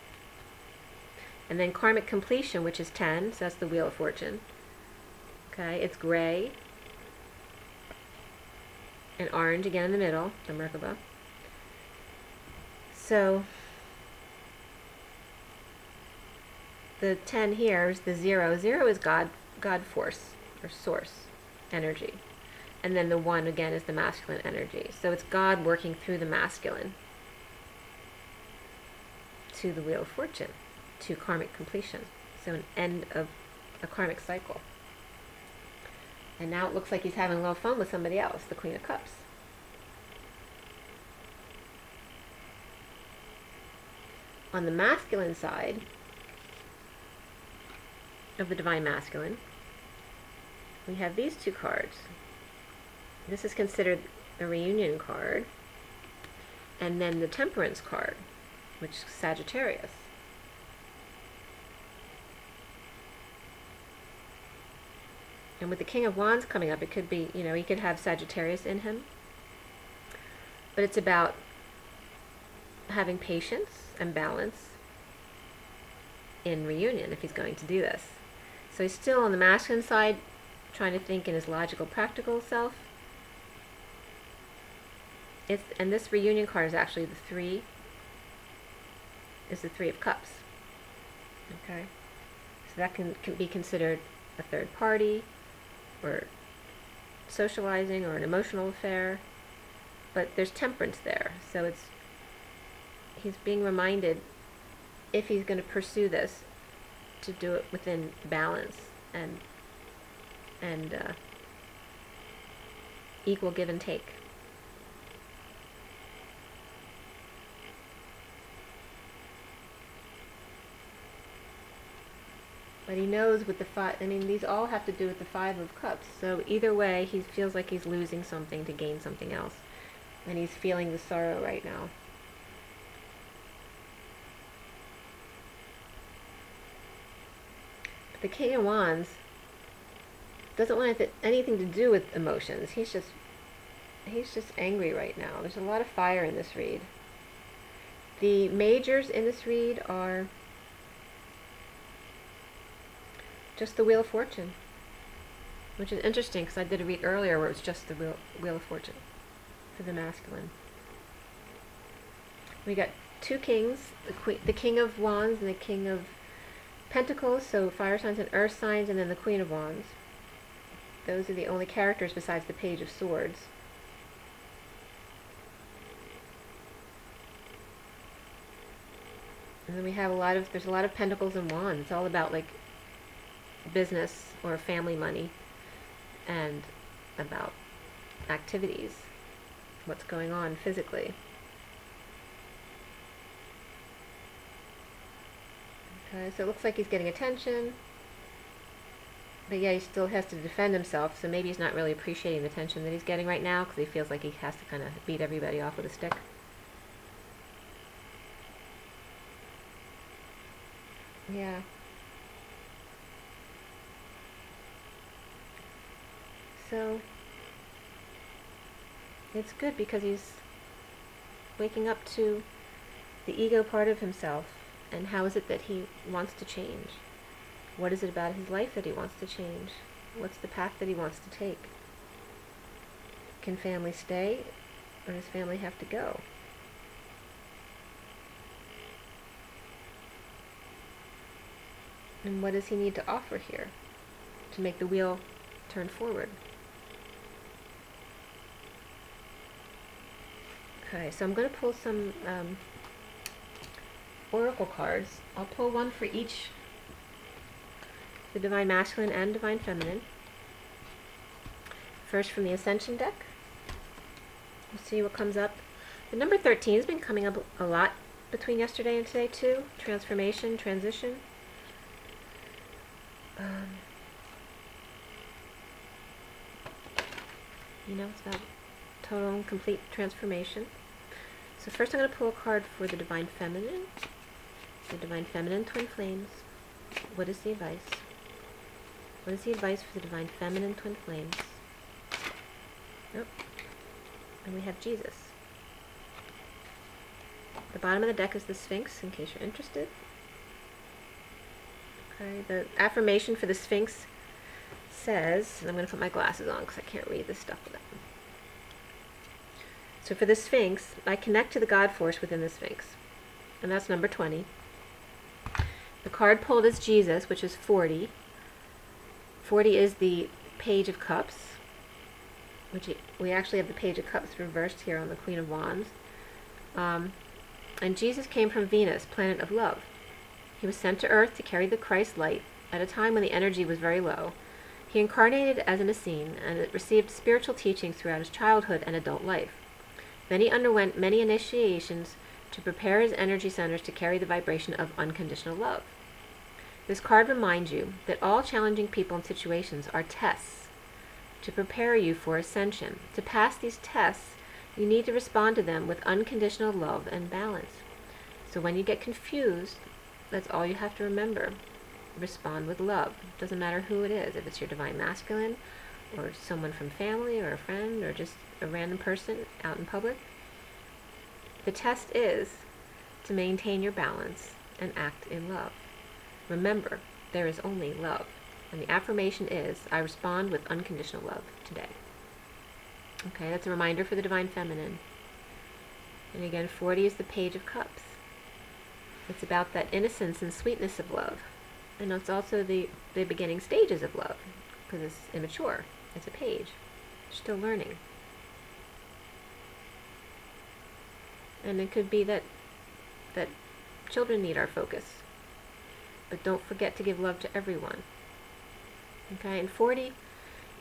And then karmic completion, which is 10, so that's the Wheel of Fortune. Okay, it's gray and orange again in the middle, the Merkaba. So the 10 here is the 0. 0 is God force or source energy. And then the 1 again is the masculine energy. So it's God working through the masculine to the Wheel of Fortune, to karmic completion. So an end of a karmic cycle. And now it looks like he's having a little fun with somebody else, the Queen of Cups. On the masculine side of the Divine Masculine, we have these 2 cards. This is considered a reunion card. And then the Temperance card, which is Sagittarius. And with the King of Wands coming up, it could be, you know, he could have Sagittarius in him. But it's about having patience and balance in reunion if he's going to do this. So he's still on the masculine side, trying to think in his logical, practical self. And this reunion card is actually the 3 of Cups. Okay? So that can be considered a third party, or socializing, or an emotional affair. But there's temperance there. So he's being reminded, if he's going to pursue this, to do it within balance and equal give and take. But he knows with the 5, I mean, these all have to do with the 5 of Cups. So either way, he feels like he's losing something to gain something else. And he's feeling the sorrow right now. But the King of Wands doesn't want anything to do with emotions. He's just angry right now. There's a lot of fire in this read. The majors in this read are just the Wheel of Fortune, which is interesting because I did a read earlier where it was just the Wheel of Fortune for the masculine. We got 2 kings, the King of Wands and the King of Pentacles, so fire signs and earth signs, and then the Queen of Wands. Those are the only characters besides the Page of Swords. And then we have there's a lot of Pentacles and Wands. It's all about like business or family money, and about activities, what's going on physically. Okay, so it looks like he's getting attention, but yeah, he still has to defend himself, so maybe he's not really appreciating the attention that he's getting right now because he feels like he has to kind of beat everybody off with a stick. Yeah. So it's good because he's waking up to the ego part of himself, and how is it that he wants to change? What is it about his life that he wants to change? What's the path that he wants to take? Can family stay, or does family have to go? And what does he need to offer here to make the wheel turn forward? Okay, so I'm going to pull some oracle cards. I'll pull one for each, the Divine Masculine and Divine Feminine. First from the Ascension deck. We'll see what comes up. The number 13 has been coming up a lot between yesterday and today too. Transformation, transition. You know, it's about total and complete transformation. So first I'm going to pull a card for the Divine Feminine. The Divine Feminine Twin Flames. What is the advice? What is the advice for the Divine Feminine Twin Flames? Oh. And we have Jesus. The bottom of the deck is the Sphinx, in case you're interested. Okay, the affirmation for the Sphinx says, and I'm going to put my glasses on because I can't read this stuff without them. So for the Sphinx, I connect to the God force within the Sphinx. And that's number 20. The card pulled is Jesus, which is 40. 40 is the Page of Cups. we actually have the Page of Cups reversed here on the Queen of Wands. And Jesus came from Venus, planet of love. He was sent to Earth to carry the Christ light at a time when the energy was very low. He incarnated as an Essene and received spiritual teachings throughout his childhood and adult life. Then he underwent many initiations to prepare his energy centers to carry the vibration of unconditional love. This card reminds you that all challenging people and situations are tests to prepare you for ascension. To pass these tests, you need to respond to them with unconditional love and balance. So when you get confused, that's all you have to remember. Respond with love. It doesn't matter who it is, if it's your divine masculine, or someone from family, or a friend, or just a random person out in public. The test is to maintain your balance and act in love. Remember, there is only love. And the affirmation is, I respond with unconditional love today. Okay, that's a reminder for the Divine Feminine. And again, 40 is the Page of Cups. It's about that innocence and sweetness of love. And it's also the beginning stages of love, because it's immature. It's a page. Still learning. And it could be that children need our focus. But don't forget to give love to everyone. Okay, and 40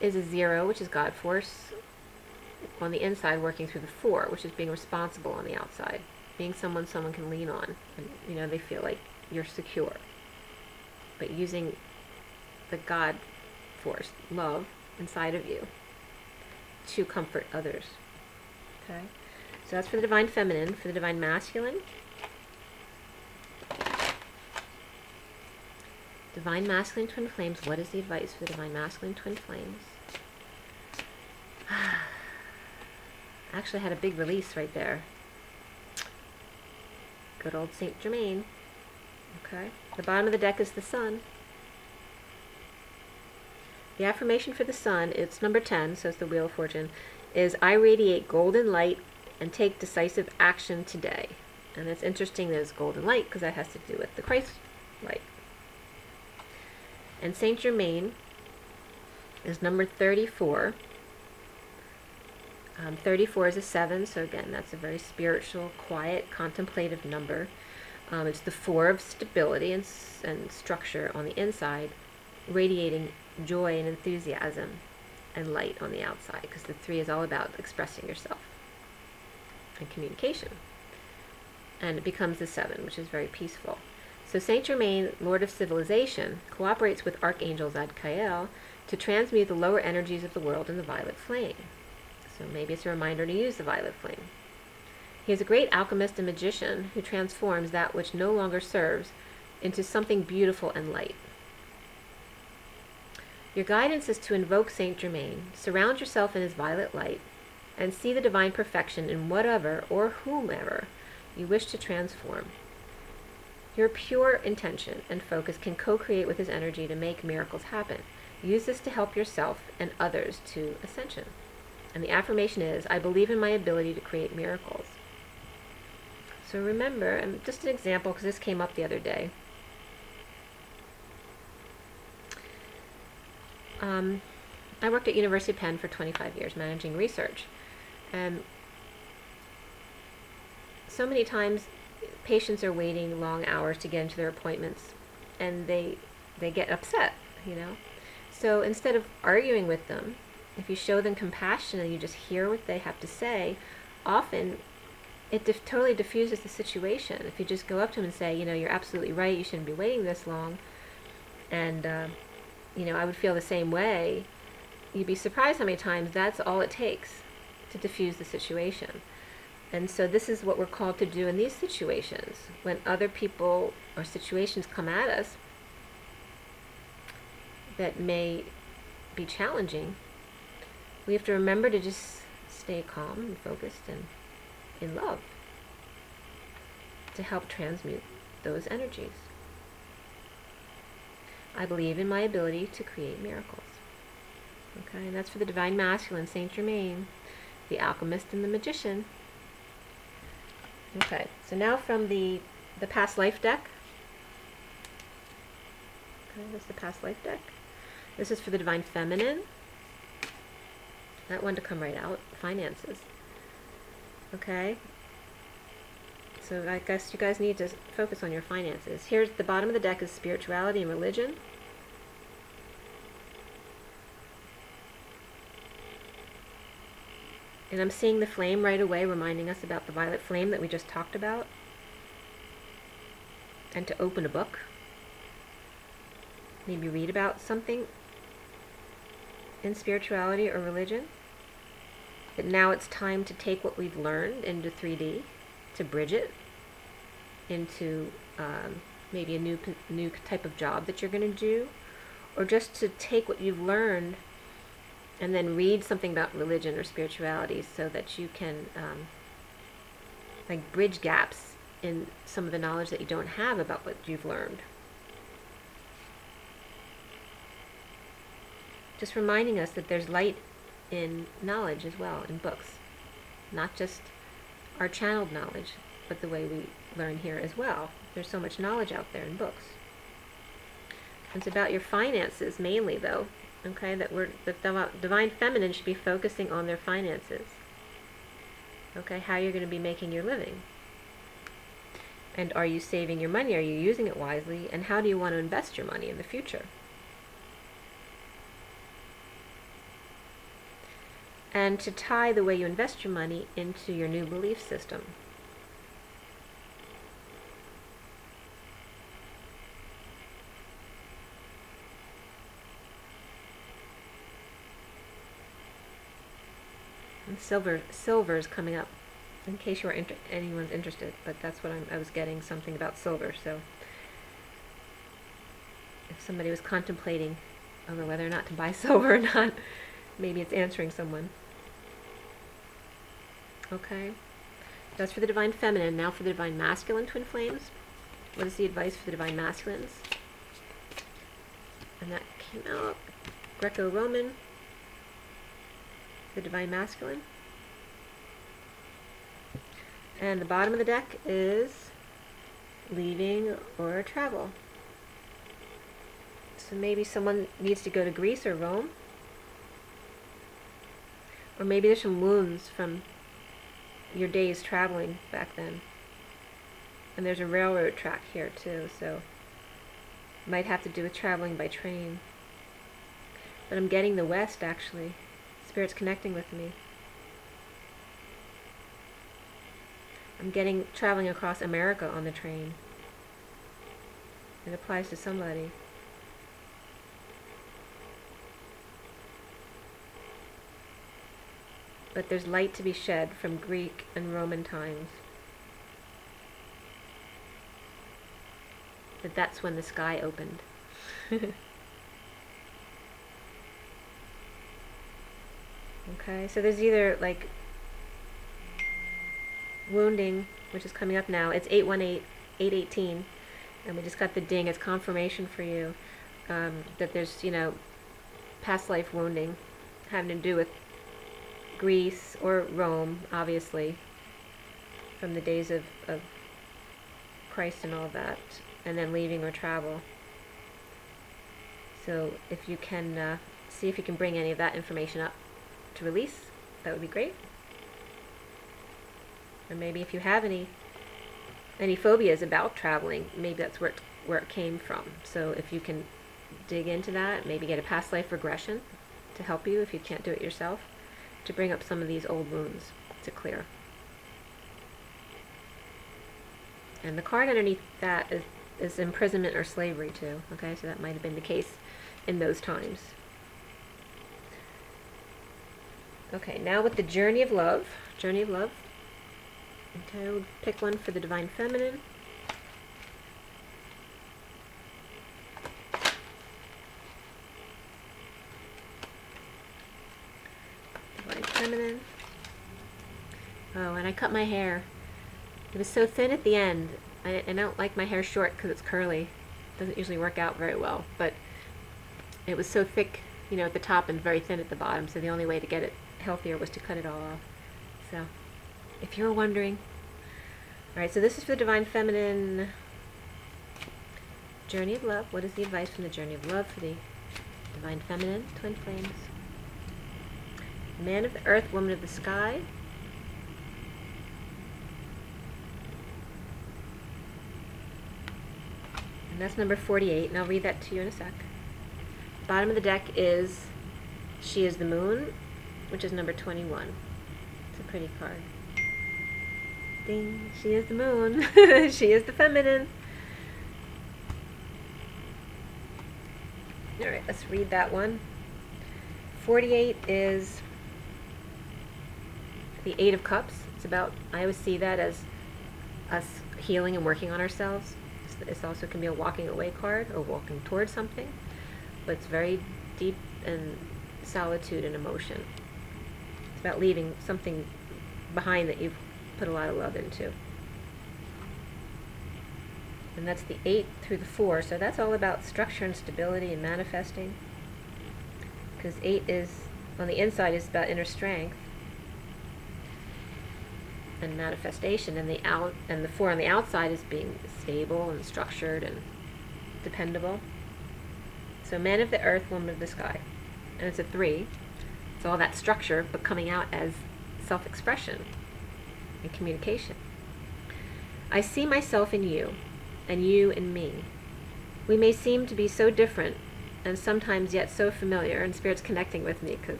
is a 0, which is God force on the inside, working through the 4, which is being responsible on the outside. Being someone can lean on, and they feel like you're secure. But using the God force, love, inside of you to comfort others. Okay? So that's for the Divine Feminine. For the Divine Masculine, Divine Masculine Twin Flames, what is the advice for the Divine Masculine Twin Flames? Actually, I had a big release right there. Good old Saint Germain. Okay. The bottom of the deck is the Sun. The affirmation for the Sun, it's number 10, so it's the Wheel of Fortune, is I radiate golden light and take decisive action today. And it's interesting that it's golden light because that has to do with the Christ light. And Saint Germain is number 34. 34 is a 7, so again, that's a very spiritual, quiet, contemplative number. It's the 4 of stability and structure on the inside, radiating joy and enthusiasm and light on the outside, because the 3 is all about expressing yourself and communication. And it becomes the 7, which is very peaceful. So Saint Germain, Lord of Civilization, cooperates with Archangel Zadkiel to transmute the lower energies of the world in the violet flame. So maybe it's a reminder to use the violet flame. He is a great alchemist and magician who transforms that which no longer serves into something beautiful and light. Your guidance is to invoke Saint Germain, surround yourself in his violet light, and see the divine perfection in whatever or whomever you wish to transform. Your pure intention and focus can co-create with his energy to make miracles happen. Use this to help yourself and others to ascension. And the affirmation is, I believe in my ability to create miracles. So remember, and just an example, because this came up the other day. I worked at University of Penn for 25 years, managing research. And so many times, patients are waiting long hours to get into their appointments, and they get upset, So instead of arguing with them, if you show them compassion and you just hear what they have to say, often it totally diffuses the situation. If you just go up to them and say, you're absolutely right, you shouldn't be waiting this long, and I would feel the same way, you'd be surprised how many times that's all it takes to diffuse the situation. And so this is what we're called to do in these situations. When other people or situations come at us that may be challenging, we have to remember to just stay calm and focused and in love to help transmute those energies. I believe in my ability to create miracles. Okay, and that's for the Divine Masculine, Saint Germain, the Alchemist and the Magician. Okay, so now from the Past Life deck. Okay, that's the Past Life deck. This is for the Divine Feminine. That one to come right out. Finances. Okay. So I guess you guys need to focus on your finances. Here's the bottom of the deck is spirituality and religion. And I'm seeing the flame right away, reminding us about the violet flame that we just talked about. And to open a book. Maybe read about something in spirituality or religion. But now it's time to take what we've learned into 3D, to bridge it into maybe a new type of job that you're going to do, or just to take what you've learned and then read something about religion or spirituality so that you can like bridge gaps in some of the knowledge that you don't have about what you've learned. Just reminding us that there's light in knowledge as well, in books. Not just our channeled knowledge, but the way we learn here as well. There's so much knowledge out there in books. It's about your finances mainly, though. Okay, that the Divine Feminine should be focusing on their finances. Okay, how you're going to be making your living. And are you saving your money? Are you using it wisely? And how do you want to invest your money in the future? And to tie the way you invest your money into your new belief system. And silver is coming up, in case you are anyone's interested. But that's what I was getting, something about silver. So if somebody was contemplating over whether or not to buy silver or not, maybe it's answering someone. Okay, that's for the Divine Feminine. Now for the Divine Masculine Twin Flames. What is the advice for the Divine Masculines? And that came out Greco-Roman. The Divine Masculine. And the bottom of the deck is leaving or travel. So maybe someone needs to go to Greece or Rome. Or maybe there's some wounds from your days traveling back then. And there's a railroad track here too, so might have to do with traveling by train. But I'm getting the West, actually. Spirit's connecting with me. I'm getting traveling across America on the train. It applies to somebody. But there's light to be shed from Greek and Roman times. But that's when the sky opened. Okay, so there's either like wounding, which is coming up now. It's 818, and we just got the ding. It's confirmation for you that there's, you know, past life wounding having to do with Greece or Rome, obviously, from the days of Christ and all that, and then leaving or travel. So if you can see if you can bring any of that information up to release, that would be great. Or maybe if you have any phobias about traveling, maybe that's where it came from. So if you can dig into that, maybe get a past life regression to help you if you can't do it yourself, to bring up some of these old wounds to clear. And the card underneath that is imprisonment or slavery too. Okay, so that might have been the case in those times. Okay, now with the Journey of Love. Journey of Love. Okay, we'll pick one for the Divine Feminine. Divine Feminine. Oh, and I cut my hair. It was so thin at the end. I don't like my hair short because it's curly. It doesn't usually work out very well, but it was so thick, you know, at the top and very thin at the bottom, so the only way to get it healthier was to cut it all off. So, if you're wondering. Alright, so this is for the Divine Feminine. Journey of Love. What is the advice from the Journey of Love for the Divine Feminine Twin Flames? Man of the earth, woman of the sky. And that's number 48, and I'll read that to you in a sec. Bottom of the deck is She is the Moon, which is number 21. It's a pretty card. Ding, she is the moon. She is the feminine. Alright, let's read that one. 48 is the Eight of Cups. It's about, I always see that as us healing and working on ourselves. It also can be a walking away card or walking towards something, but it's very deep and solitude and emotion. It's about leaving something behind that you've put a lot of love into. And that's the 8 through the 4, so that's all about structure and stability and manifesting. Because 8 is, on the inside, is about inner strength and manifestation, and the 4 on the outside is being stable and structured and dependable. So man of the earth, woman of the sky. And it's a 3. It's all that structure, but coming out as self-expression and communication. I see myself in you, and you in me. We may seem to be so different, and sometimes yet so familiar, and Spirit's connecting with me because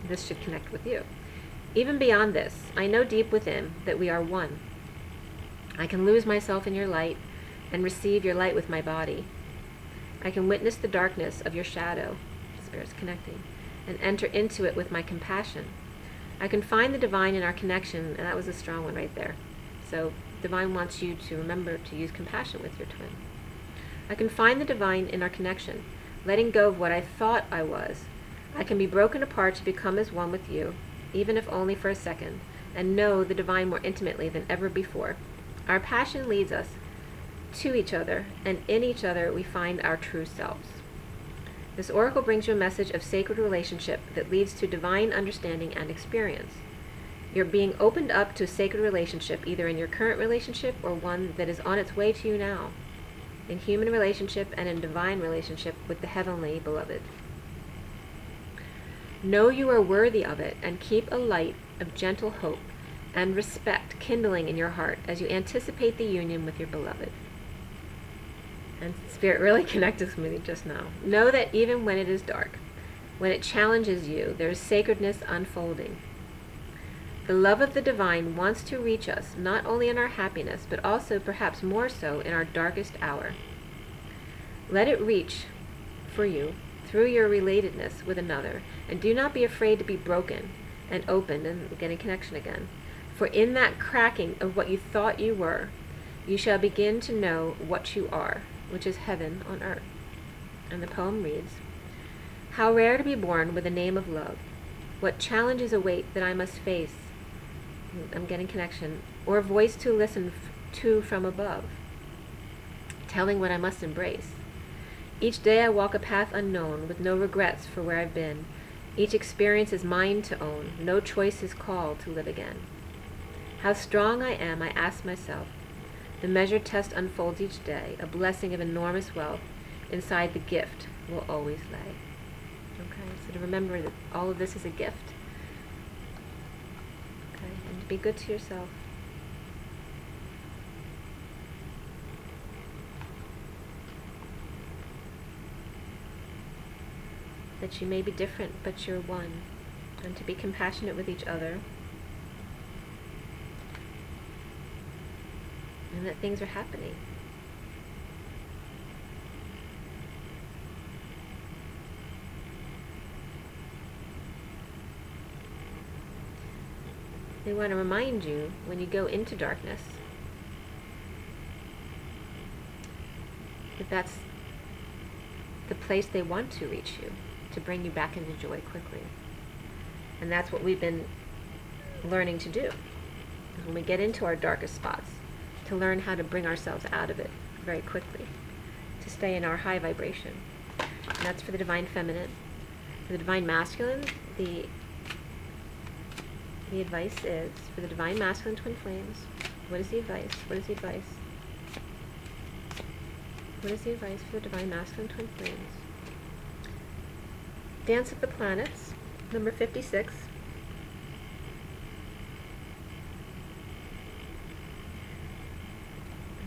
this should connect with you. Even beyond this, I know deep within that we are one. I can lose myself in your light and receive your light with my body. I can witness the darkness of your shadow, Spirit's connecting, and enter into it with my compassion. I can find the divine in our connection, and that was a strong one right there. So divine wants you to remember to use compassion with your twin. I can find the divine in our connection, letting go of what I thought I was. I can be broken apart to become as one with you, even if only for a second, and know the divine more intimately than ever before. Our passion leads us to each other, and in each other we find our true selves. This oracle brings you a message of sacred relationship that leads to divine understanding and experience. You're being opened up to a sacred relationship, either in your current relationship or one that is on its way to you now, in human relationship and in divine relationship with the heavenly beloved. Know you are worthy of it, and keep a light of gentle hope and respect kindling in your heart as you anticipate the union with your beloved. And Spirit really connected with me just now. Know that even when it is dark, when it challenges you, there is sacredness unfolding. The love of the divine wants to reach us, not only in our happiness, but also perhaps more so in our darkest hour. Let it reach for you through your relatedness with another, and do not be afraid to be broken and opened and get in connection again. For in that cracking of what you thought you were, you shall begin to know what you are, which is heaven on earth. And the poem reads, how rare to be born with a name of love. What challenges await that I must face, I'm getting connection, or a voice to listen to from above, telling what I must embrace. Each day I walk a path unknown, with no regrets for where I've been. Each experience is mine to own, no choice is called to live again. How strong I am, I ask myself. The measured test unfolds each day, a blessing of enormous wealth. Inside the gift will always lay. Okay, so to remember that all of this is a gift. Okay, and to be good to yourself. That you may be different, but you're one. And to be compassionate with each other. And that things are happening. They want to remind you when you go into darkness that that's the place they want to reach you, to bring you back into joy quickly. And that's what we've been learning to do. Is when we get into our darkest spots, to learn how to bring ourselves out of it very quickly, to stay in our high vibration. And that's for the divine feminine. For the divine masculine, the advice is, for the divine masculine twin flames, what is the advice? What is the advice? What is the advice for the divine masculine twin flames? Dance of the planets, Number 56.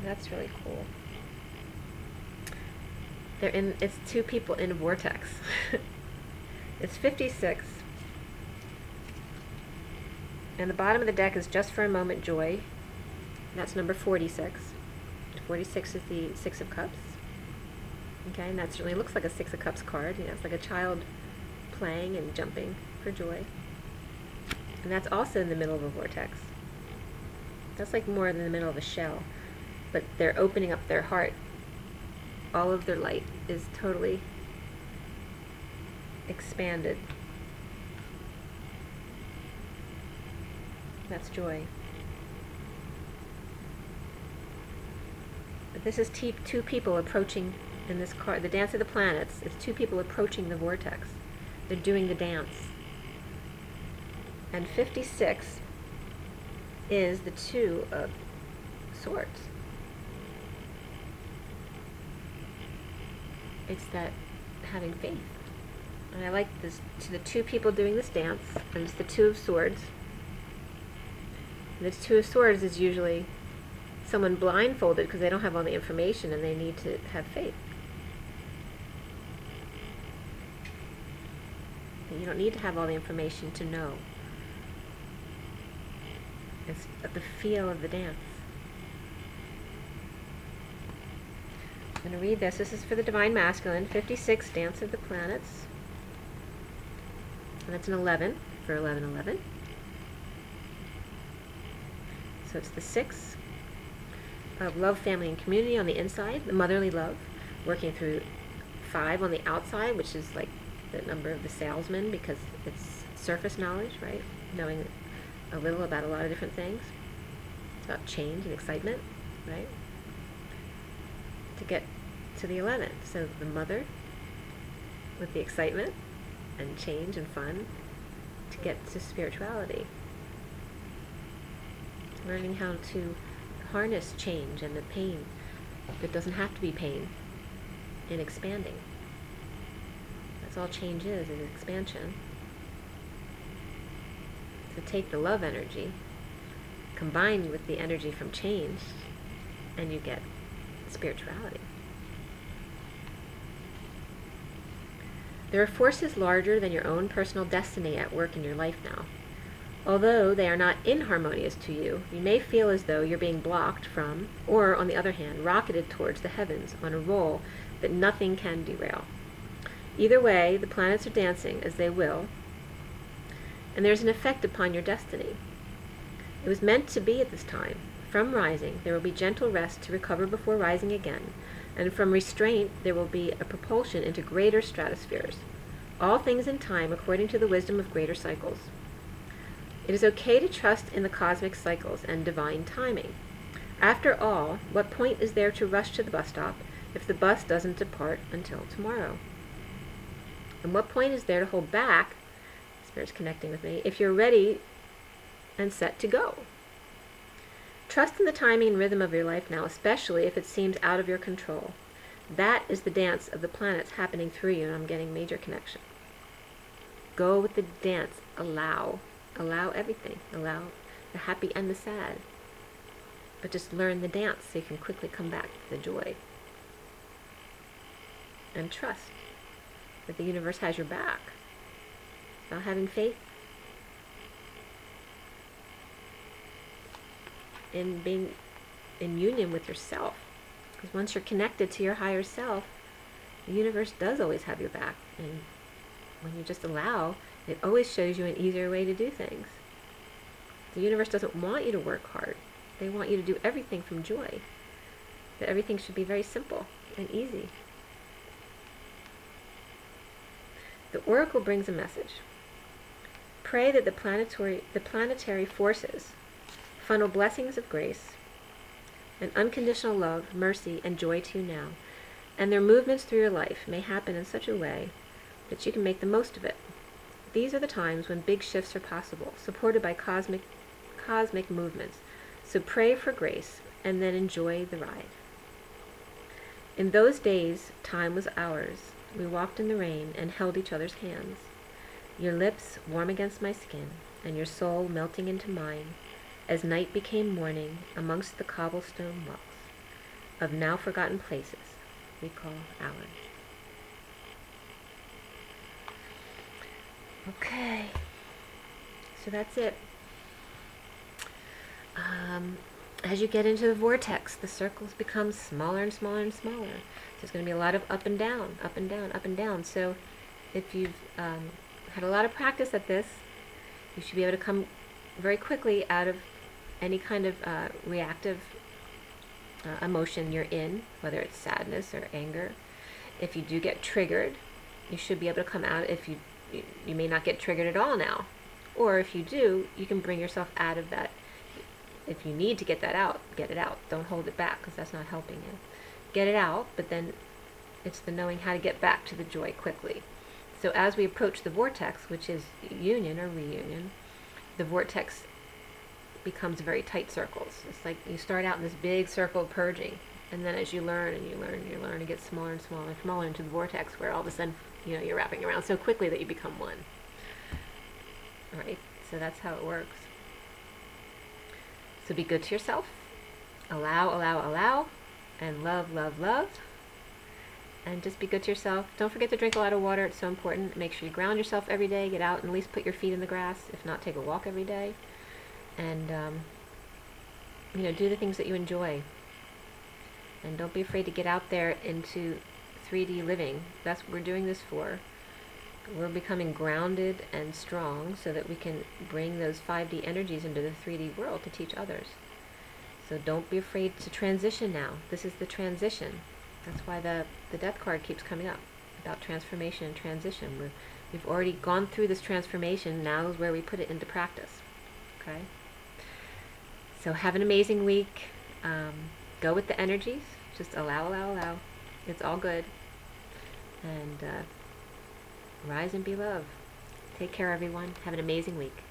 That's really cool. It's two people in a vortex. It's 56. And the bottom of the deck is Just for a Moment, Joy. That's number 46. 46 is the Six of Cups. Okay, and that certainly looks like a Six of Cups card. You know, it's like a child playing and jumping for joy. And that's also in the middle of a vortex. That's like more in the middle of a shell. But they're opening up their heart. All of their light is totally expanded. That's joy. But this is two people approaching in this card. The Dance of the Planets is two people approaching the vortex. They're doing the dance. And 56 is the Two of Swords. It's that having faith. And I like this, the two people doing this dance, and it's the Two of Swords. And the Two of Swords is usually someone blindfolded because they don't have all the information and they need to have faith. And you don't need to have all the information to know. It's the feel of the dance. I'm going to read this. This is for the Divine Masculine, 56, Dance of the Planets. And that's an 11 for 1111. So it's the 6 of love, family, and community on the inside, the motherly love, working through 5 on the outside, which is like the number of the salesman because it's surface knowledge, right? Knowing a little about a lot of different things. It's about change and excitement, right? To get to the 11th. So the mother with the excitement and change and fun to get to spirituality. Learning how to harness change and the pain that doesn't have to be pain in expanding. That's all change is expansion. To take the love energy combined with the energy from change and you get spirituality. There are forces larger than your own personal destiny at work in your life now. Although they are not inharmonious to you, you may feel as though you're being blocked from, or on the other hand, rocketed towards the heavens on a roll that nothing can derail. Either way, the planets are dancing as they will, and there's an effect upon your destiny. It was meant to be at this time. From rising, there will be gentle rest to recover before rising again, and from restraint, there will be a propulsion into greater stratospheres. All things in time according to the wisdom of greater cycles. It is okay to trust in the cosmic cycles and divine timing. After all, what point is there to rush to the bus stop if the bus doesn't depart until tomorrow? And what point is there to hold back, Spirit's connecting with me, if you're ready and set to go? Trust in the timing and rhythm of your life now, especially if it seems out of your control. That is the dance of the planets happening through you, and I'm getting major connection. Go with the dance. Allow. Allow everything. Allow the happy and the sad. But just learn the dance so you can quickly come back to the joy. And trust that the universe has your back. It's about having faith in being in union with yourself. Because once you're connected to your higher self, the universe does always have your back. And when you just allow, it always shows you an easier way to do things. The universe doesn't want you to work hard. They want you to do everything from joy. That everything should be very simple and easy. The oracle brings a message. Pray that the planetary forces funnel blessings of grace and unconditional love, mercy, and joy to you now, and their movements through your life may happen in such a way that you can make the most of it. These are the times when big shifts are possible, supported by cosmic movements. So pray for grace and then enjoy the ride. In those days, time was ours. We walked in the rain and held each other's hands. Your lips warm against my skin, and your soul melting into mine, as night became morning amongst the cobblestone walks of now forgotten places we call ours. Okay, so that's it. As you get into the vortex, the circles become smaller and smaller and smaller. So there's going to be a lot of up and down, up and down, up and down. So if you've had a lot of practice at this, you should be able to come very quickly out of any kind of reactive emotion you're in, whether it's sadness or anger. If you do get triggered, you should be able to come out. If you may not get triggered at all now, or if you do, you can bring yourself out of that. If you need to get that out, get it out. Don't hold it back, because that's not helping you. Get it out, but then it's the knowing how to get back to the joy quickly. So as we approach the vortex, which is union or reunion, the vortex becomes very tight circles. It's like you start out in this big circle of purging, and then as you learn and you learn and you learn, it gets smaller and smaller and smaller into the vortex, where all of a sudden, you're wrapping around so quickly that you become one. All right, so that's how it works. So be good to yourself. Allow, allow, allow, and love, love, love. And just be good to yourself. Don't forget to drink a lot of water. It's so important. Make sure you ground yourself every day. Get out and at least put your feet in the grass. If not, take a walk every day. And, do the things that you enjoy. And don't be afraid to get out there into 3D living. That's what we're doing this for. We're becoming grounded and strong so that we can bring those 5D energies into the 3D world to teach others. So don't be afraid to transition now. This is the transition. That's why the death card keeps coming up, about transformation and transition. We've already gone through this transformation. Now is where we put it into practice. Okay? So have an amazing week. Go with the energies. Just allow, allow, allow. It's all good. And rise and be love. Take care, everyone. Have an amazing week.